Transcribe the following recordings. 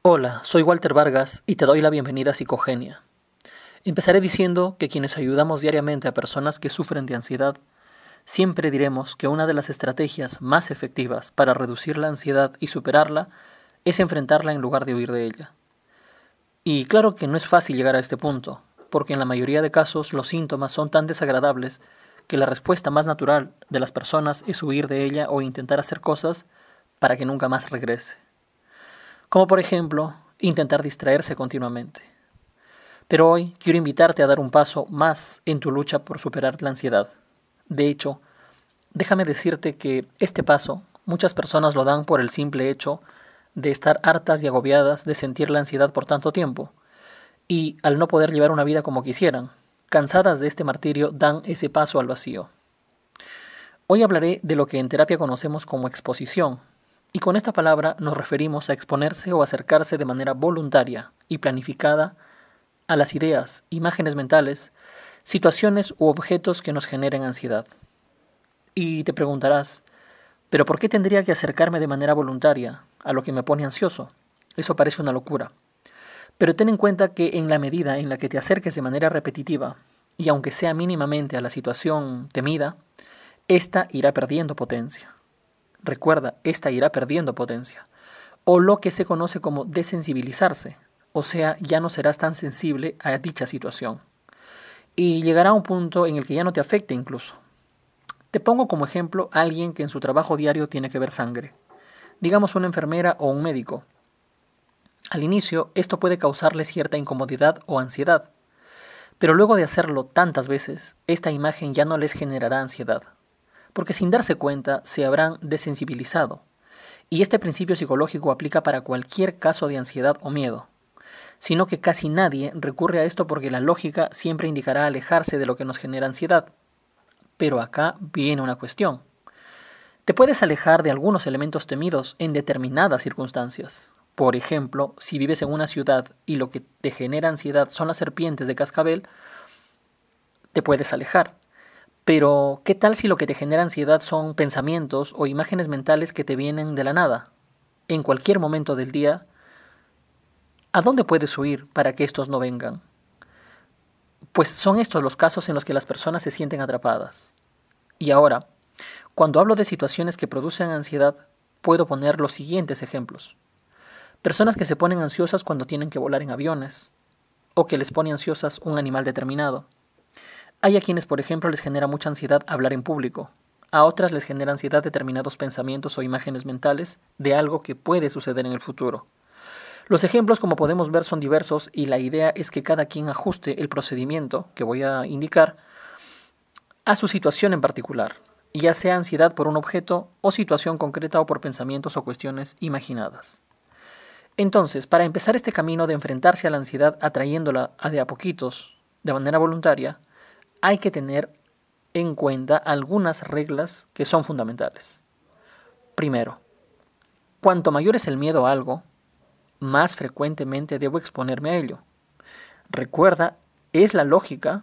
Hola, soy Walter Vargas y te doy la bienvenida a Psicogenia. Empezaré diciendo que quienes ayudamos diariamente a personas que sufren de ansiedad, siempre diremos que una de las estrategias más efectivas para reducir la ansiedad y superarla es enfrentarla en lugar de huir de ella. Y claro que no es fácil llegar a este punto, porque en la mayoría de casos los síntomas son tan desagradables que la respuesta más natural de las personas es huir de ella o intentar hacer cosas para que nunca más regrese. Como por ejemplo, intentar distraerse continuamente. Pero hoy quiero invitarte a dar un paso más en tu lucha por superar la ansiedad. De hecho, déjame decirte que este paso muchas personas lo dan por el simple hecho de estar hartas y agobiadas de sentir la ansiedad por tanto tiempo, y al no poder llevar una vida como quisieran, cansadas de este martirio, dan ese paso al vacío. Hoy hablaré de lo que en terapia conocemos como exposición, y con esta palabra nos referimos a exponerse o acercarse de manera voluntaria y planificada a las ideas, imágenes mentales, situaciones u objetos que nos generen ansiedad. Y te preguntarás, ¿pero por qué tendría que acercarme de manera voluntaria a lo que me pone ansioso? Eso parece una locura. Pero ten en cuenta que en la medida en la que te acerques de manera repetitiva, y aunque sea mínimamente a la situación temida, ésta irá perdiendo potencia. Recuerda, ésta irá perdiendo potencia. O lo que se conoce como desensibilizarse, o sea, ya no serás tan sensible a dicha situación. Y llegará un punto en el que ya no te afecte incluso. Te pongo como ejemplo a alguien que en su trabajo diario tiene que ver sangre. Digamos una enfermera o un médico. Al inicio, esto puede causarle cierta incomodidad o ansiedad. Pero luego de hacerlo tantas veces, esta imagen ya no les generará ansiedad. Porque sin darse cuenta, se habrán desensibilizado. Y este principio psicológico aplica para cualquier caso de ansiedad o miedo. Sino que casi nadie recurre a esto porque la lógica siempre indicará alejarse de lo que nos genera ansiedad. Pero acá viene una cuestión. Te puedes alejar de algunos elementos temidos en determinadas circunstancias. Por ejemplo, si vives en una ciudad y lo que te genera ansiedad son las serpientes de cascabel, te puedes alejar. Pero, ¿qué tal si lo que te genera ansiedad son pensamientos o imágenes mentales que te vienen de la nada? En cualquier momento del día, ¿a dónde puedes huir para que estos no vengan? Pues son estos los casos en los que las personas se sienten atrapadas. Y ahora, cuando hablo de situaciones que producen ansiedad, puedo poner los siguientes ejemplos. Personas que se ponen ansiosas cuando tienen que volar en aviones, o que les pone ansiosas un animal determinado. Hay a quienes, por ejemplo, les genera mucha ansiedad hablar en público. A otras les genera ansiedad determinados pensamientos o imágenes mentales de algo que puede suceder en el futuro. Los ejemplos, como podemos ver, son diversos y la idea es que cada quien ajuste el procedimiento que voy a indicar a su situación en particular, ya sea ansiedad por un objeto o situación concreta o por pensamientos o cuestiones imaginadas. Entonces, para empezar este camino de enfrentarse a la ansiedad atrayéndola a de a poquitos, de manera voluntaria, hay que tener en cuenta algunas reglas que son fundamentales. Primero, cuanto mayor es el miedo a algo, más frecuentemente debo exponerme a ello. Recuerda, es la lógica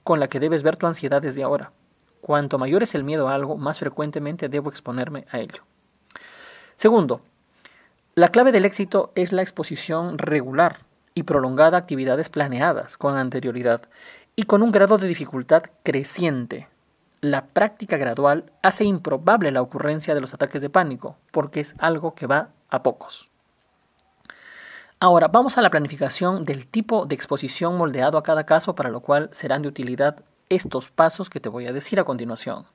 con la que debes ver tu ansiedad desde ahora. Cuanto mayor es el miedo a algo, más frecuentemente debo exponerme a ello. Segundo, la clave del éxito es la exposición regular y prolongada a actividades planeadas con anterioridad y con un grado de dificultad creciente. La práctica gradual hace improbable la ocurrencia de los ataques de pánico, porque es algo que va a pocos. Ahora, vamos a la planificación del tipo de exposición moldeado a cada caso, para lo cual serán de utilidad estos pasos que te voy a decir a continuación.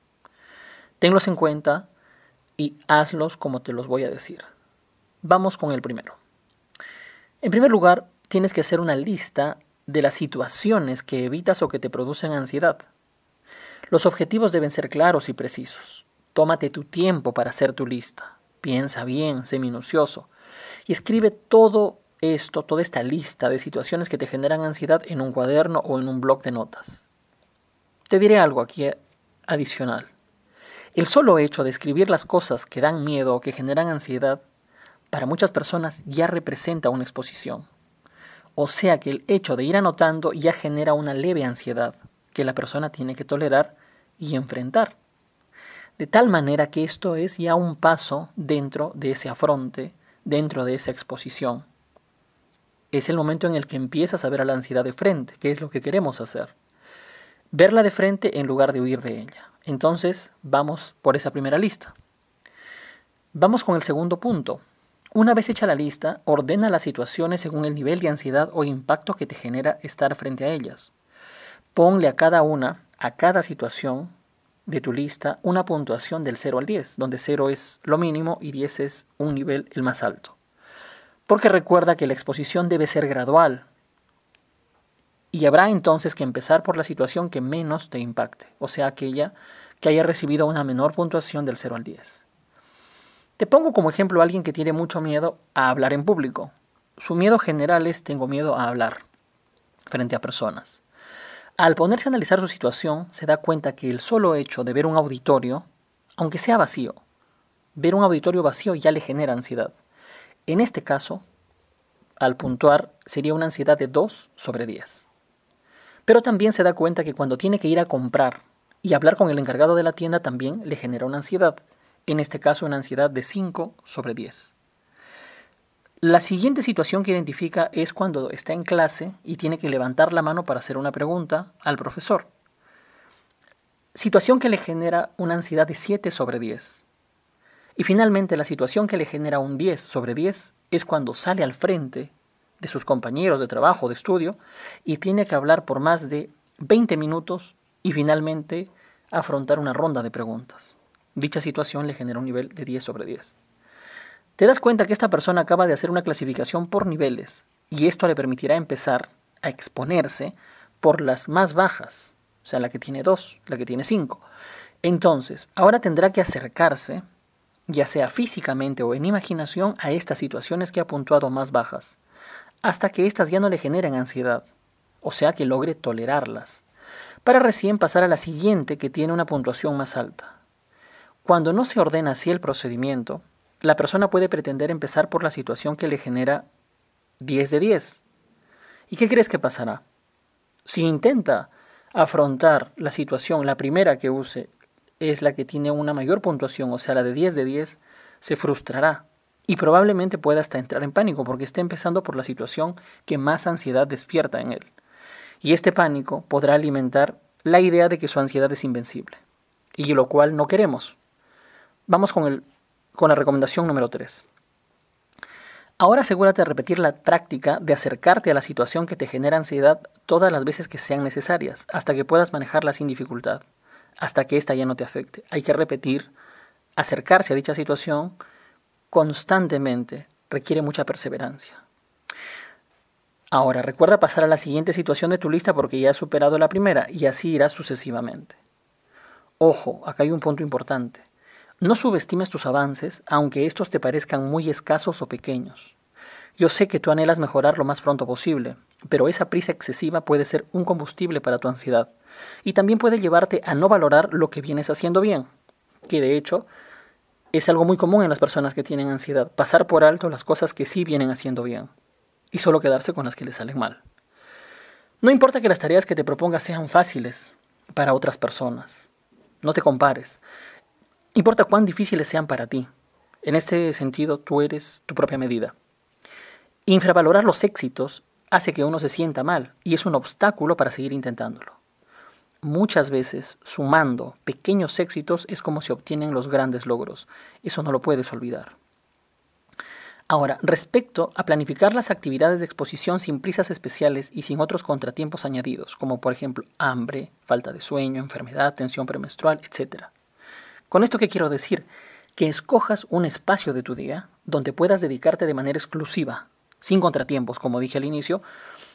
Tenlos en cuenta y hazlos como te los voy a decir. Vamos con el primero. En primer lugar, tienes que hacer una lista de las situaciones que evitas o que te producen ansiedad. Los objetivos deben ser claros y precisos. Tómate tu tiempo para hacer tu lista. Piensa bien, sé minucioso y escribe todo esto, toda esta lista de situaciones que te generan ansiedad en un cuaderno o en un bloc de notas. Te diré algo aquí adicional. El solo hecho de escribir las cosas que dan miedo o que generan ansiedad, para muchas personas ya representa una exposición. O sea que el hecho de ir anotando ya genera una leve ansiedad que la persona tiene que tolerar y enfrentar. De tal manera que esto es ya un paso dentro de ese afronte, dentro de esa exposición. es el momento en el que empiezas a ver a la ansiedad de frente, que es lo que queremos hacer. Verla de frente en lugar de huir de ella. Entonces, vamos por esa primera lista. Vamos con el segundo punto. Una vez hecha la lista, ordena las situaciones según el nivel de ansiedad o impacto que te genera estar frente a ellas. Ponle a cada situación de tu lista, una puntuación del 0 al 10, donde 0 es lo mínimo y 10 es un nivel el más alto. Porque recuerda que la exposición debe ser gradual y habrá entonces que empezar por la situación que menos te impacte, o sea, aquella que haya recibido una menor puntuación del 0 al 10. Te pongo como ejemplo a alguien que tiene mucho miedo a hablar en público. Su miedo general es tengo miedo a hablar frente a personas. Al ponerse a analizar su situación, se da cuenta que el solo hecho de ver un auditorio, aunque sea vacío, ver un auditorio vacío ya le genera ansiedad. En este caso, al puntuar, sería una ansiedad de 2 sobre 10. Pero también se da cuenta que cuando tiene que ir a comprar y hablar con el encargado de la tienda también le genera una ansiedad. En este caso, una ansiedad de 5 sobre 10. La siguiente situación que identifica es cuando está en clase y tiene que levantar la mano para hacer una pregunta al profesor. Situación que le genera una ansiedad de 7 sobre 10. Y finalmente, la situación que le genera un 10 sobre 10 es cuando sale al frente de sus compañeros de trabajo, de estudio, y tiene que hablar por más de 20 minutos y finalmente afrontar una ronda de preguntas. Dicha situación le genera un nivel de 10 sobre 10. Te das cuenta que esta persona acaba de hacer una clasificación por niveles y esto le permitirá empezar a exponerse por las más bajas, o sea, la que tiene 2, la que tiene 5. Entonces, ahora tendrá que acercarse, ya sea físicamente o en imaginación, a estas situaciones que ha puntuado más bajas, hasta que éstas ya no le generen ansiedad, o sea, que logre tolerarlas, para recién pasar a la siguiente que tiene una puntuación más alta. Cuando no se ordena así el procedimiento, la persona puede pretender empezar por la situación que le genera 10 de 10. ¿Y qué crees que pasará? Si intenta afrontar la situación, la primera que use es la que tiene una mayor puntuación, o sea, la de 10 de 10, se frustrará y probablemente pueda hasta entrar en pánico porque está empezando por la situación que más ansiedad despierta en él. Y este pánico podrá alimentar la idea de que su ansiedad es invencible, y lo cual no queremos. Vamos con la recomendación número 3. Ahora asegúrate de repetir la práctica de acercarte a la situación que te genera ansiedad todas las veces que sean necesarias, hasta que puedas manejarla sin dificultad, hasta que ésta ya no te afecte. Hay que repetir, acercarse a dicha situación constantemente, requiere mucha perseverancia. Ahora, recuerda pasar a la siguiente situación de tu lista porque ya has superado la primera y así irás sucesivamente. Ojo, acá hay un punto importante. No subestimes tus avances, aunque estos te parezcan muy escasos o pequeños. Yo sé que tú anhelas mejorar lo más pronto posible, pero esa prisa excesiva puede ser un combustible para tu ansiedad y también puede llevarte a no valorar lo que vienes haciendo bien, que de hecho es algo muy común en las personas que tienen ansiedad, pasar por alto las cosas que sí vienen haciendo bien y solo quedarse con las que les salen mal. No importa que las tareas que te propongas sean fáciles para otras personas, no te compares. Importa cuán difíciles sean para ti. En este sentido, tú eres tu propia medida. Infravalorar los éxitos hace que uno se sienta mal y es un obstáculo para seguir intentándolo. Muchas veces, sumando pequeños éxitos es como se obtienen los grandes logros. Eso no lo puedes olvidar. Ahora, respecto a planificar las actividades de exposición sin prisas especiales y sin otros contratiempos añadidos, como por ejemplo hambre, falta de sueño, enfermedad, tensión premenstrual, etc. Con esto, ¿qué quiero decir? Que escojas un espacio de tu día donde puedas dedicarte de manera exclusiva, sin contratiempos, como dije al inicio,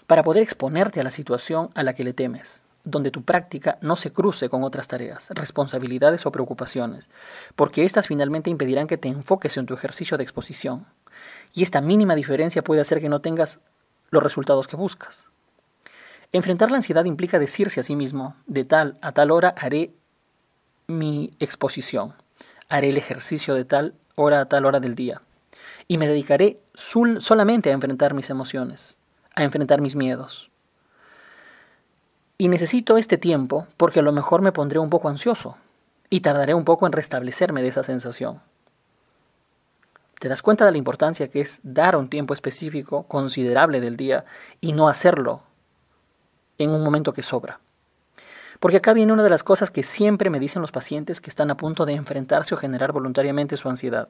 para poder exponerte a la situación a la que le temes, donde tu práctica no se cruce con otras tareas, responsabilidades o preocupaciones, porque éstas finalmente impedirán que te enfoques en tu ejercicio de exposición. Y esta mínima diferencia puede hacer que no tengas los resultados que buscas. Enfrentar la ansiedad implica decirse a sí mismo, de tal a tal hora haré mi exposición, haré el ejercicio de tal hora a tal hora del día y me dedicaré solamente a enfrentar mis emociones, a enfrentar mis miedos. Y necesito este tiempo porque a lo mejor me pondré un poco ansioso y tardaré un poco en restablecerme de esa sensación. Te das cuenta de la importancia que es dar un tiempo específico considerable del día y no hacerlo en un momento que sobra. Porque acá viene una de las cosas que siempre me dicen los pacientes que están a punto de enfrentarse o generar voluntariamente su ansiedad.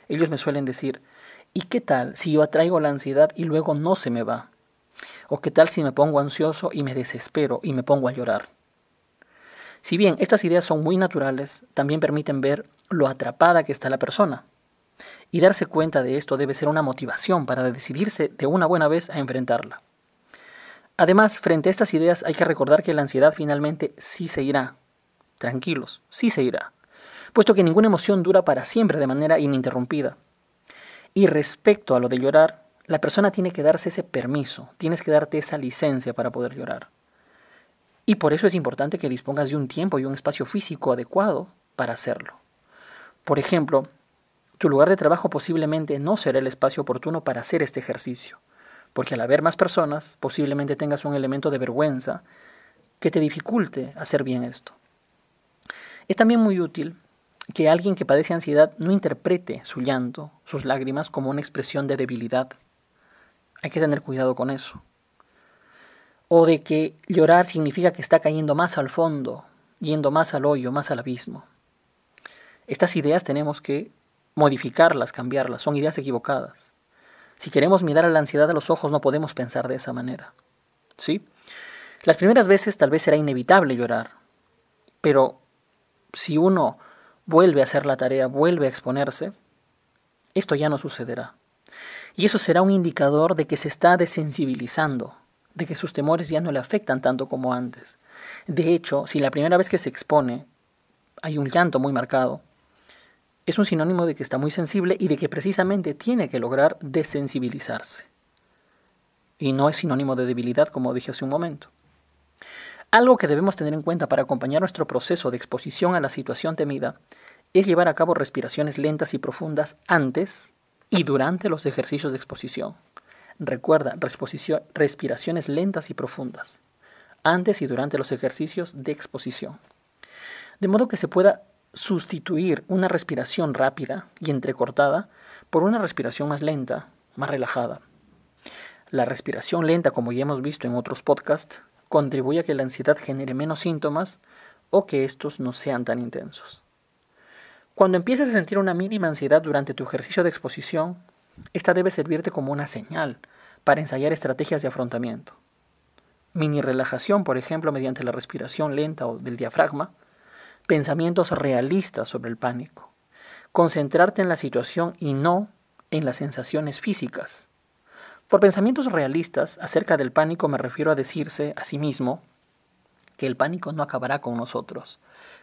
Ellos me suelen decir, ¿y qué tal si yo atraigo la ansiedad y luego no se me va? ¿O qué tal si me pongo ansioso y me desespero y me pongo a llorar? Si bien estas ideas son muy naturales, también permiten ver lo atrapada que está la persona. Y darse cuenta de esto debe ser una motivación para decidirse de una buena vez a enfrentarla. Además, frente a estas ideas hay que recordar que la ansiedad finalmente sí se irá. Tranquilos, sí se irá. Puesto que ninguna emoción dura para siempre de manera ininterrumpida. Y respecto a lo de llorar, la persona tiene que darse ese permiso, tienes que darte esa licencia para poder llorar. Y por eso es importante que dispongas de un tiempo y un espacio físico adecuado para hacerlo. Por ejemplo, tu lugar de trabajo posiblemente no será el espacio oportuno para hacer este ejercicio, porque al haber más personas, posiblemente tengas un elemento de vergüenza que te dificulte hacer bien esto. Es también muy útil que alguien que padece ansiedad no interprete su llanto, sus lágrimas, como una expresión de debilidad. Hay que tener cuidado con eso. O de que llorar significa que está cayendo más al fondo, yendo más al hoyo, más al abismo. Estas ideas tenemos que modificarlas, cambiarlas, son ideas equivocadas. Si queremos mirar a la ansiedad a los ojos no podemos pensar de esa manera. ¿Sí? Las primeras veces tal vez será inevitable llorar, pero si uno vuelve a hacer la tarea, vuelve a exponerse, esto ya no sucederá. Y eso será un indicador de que se está desensibilizando, de que sus temores ya no le afectan tanto como antes. De hecho, si la primera vez que se expone hay un llanto muy marcado, es un sinónimo de que está muy sensible y de que precisamente tiene que lograr desensibilizarse. Y no es sinónimo de debilidad, como dije hace un momento. Algo que debemos tener en cuenta para acompañar nuestro proceso de exposición a la situación temida es llevar a cabo respiraciones lentas y profundas antes y durante los ejercicios de exposición. Recuerda, respiraciones lentas y profundas antes y durante los ejercicios de exposición. De modo que se pueda sustituir una respiración rápida y entrecortada por una respiración más lenta, más relajada. La respiración lenta, como ya hemos visto en otros podcasts, contribuye a que la ansiedad genere menos síntomas o que estos no sean tan intensos. Cuando empieces a sentir una mínima ansiedad durante tu ejercicio de exposición, esta debe servirte como una señal para ensayar estrategias de afrontamiento. Mini relajación, por ejemplo, mediante la respiración lenta o del diafragma, pensamientos realistas sobre el pánico, concentrarte en la situación y no en las sensaciones físicas. Por pensamientos realistas acerca del pánico me refiero a decirse a sí mismo que el pánico no acabará con nosotros,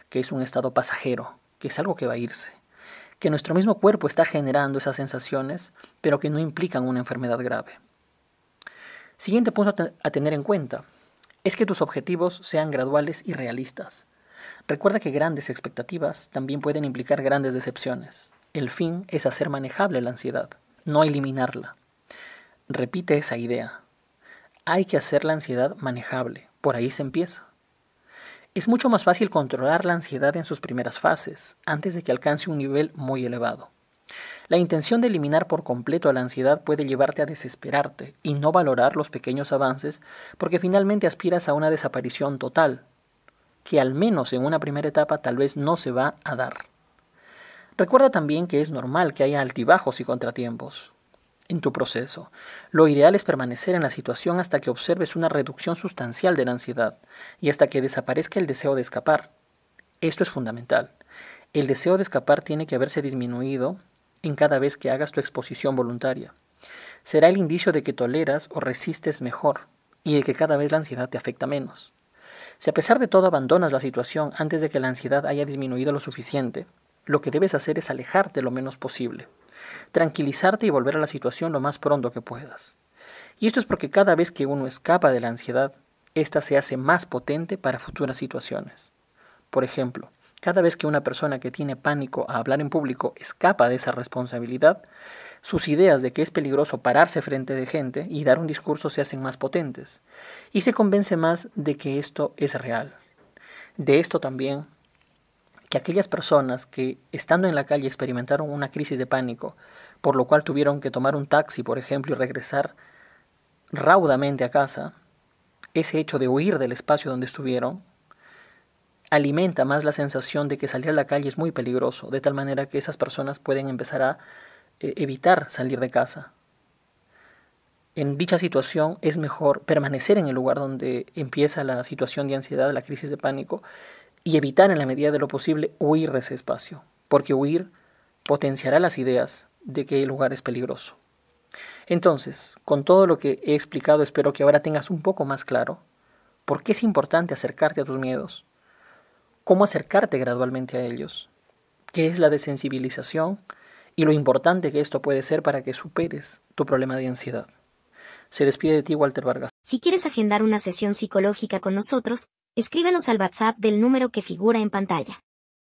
que es un estado pasajero, que es algo que va a irse, que nuestro mismo cuerpo está generando esas sensaciones, pero que no implican una enfermedad grave. Siguiente punto a tener en cuenta es que tus objetivos sean graduales y realistas. Recuerda que grandes expectativas también pueden implicar grandes decepciones. El fin es hacer manejable la ansiedad, no eliminarla. Repite esa idea. Hay que hacer la ansiedad manejable. Por ahí se empieza. Es mucho más fácil controlar la ansiedad en sus primeras fases, antes de que alcance un nivel muy elevado. La intención de eliminar por completo a la ansiedad puede llevarte a desesperarte y no valorar los pequeños avances porque finalmente aspiras a una desaparición total, que al menos en una primera etapa tal vez no se va a dar. Recuerda también que es normal que haya altibajos y contratiempos en tu proceso. Lo ideal es permanecer en la situación hasta que observes una reducción sustancial de la ansiedad y hasta que desaparezca el deseo de escapar. Esto es fundamental. El deseo de escapar tiene que haberse disminuido en cada vez que hagas tu exposición voluntaria. Será el indicio de que toleras o resistes mejor y de que cada vez la ansiedad te afecta menos. Si a pesar de todo abandonas la situación antes de que la ansiedad haya disminuido lo suficiente, lo que debes hacer es alejarte lo menos posible, tranquilizarte y volver a la situación lo más pronto que puedas. Y esto es porque cada vez que uno escapa de la ansiedad, ésta se hace más potente para futuras situaciones. Por ejemplo, cada vez que una persona que tiene pánico a hablar en público escapa de esa responsabilidad, sus ideas de que es peligroso pararse frente de gente y dar un discurso se hacen más potentes, y se convence más de que esto es real. De esto también, que aquellas personas que, estando en la calle, experimentaron una crisis de pánico, por lo cual tuvieron que tomar un taxi, por ejemplo, y regresar raudamente a casa, ese hecho de huir del espacio donde estuvieron, alimenta más la sensación de que salir a la calle es muy peligroso, de tal manera que esas personas pueden empezar a evitar salir de casa. En dicha situación es mejor permanecer en el lugar donde empieza la situación de ansiedad, la crisis de pánico, y evitar en la medida de lo posible huir de ese espacio, porque huir potenciará las ideas de que el lugar es peligroso. Entonces, con todo lo que he explicado, espero que ahora tengas un poco más claro por qué es importante acercarte a tus miedos, cómo acercarte gradualmente a ellos, qué es la desensibilización y lo importante que esto puede ser para que superes tu problema de ansiedad. Se despide de ti Walter Vargas. Si quieres agendar una sesión psicológica con nosotros, escríbenos al WhatsApp del número que figura en pantalla.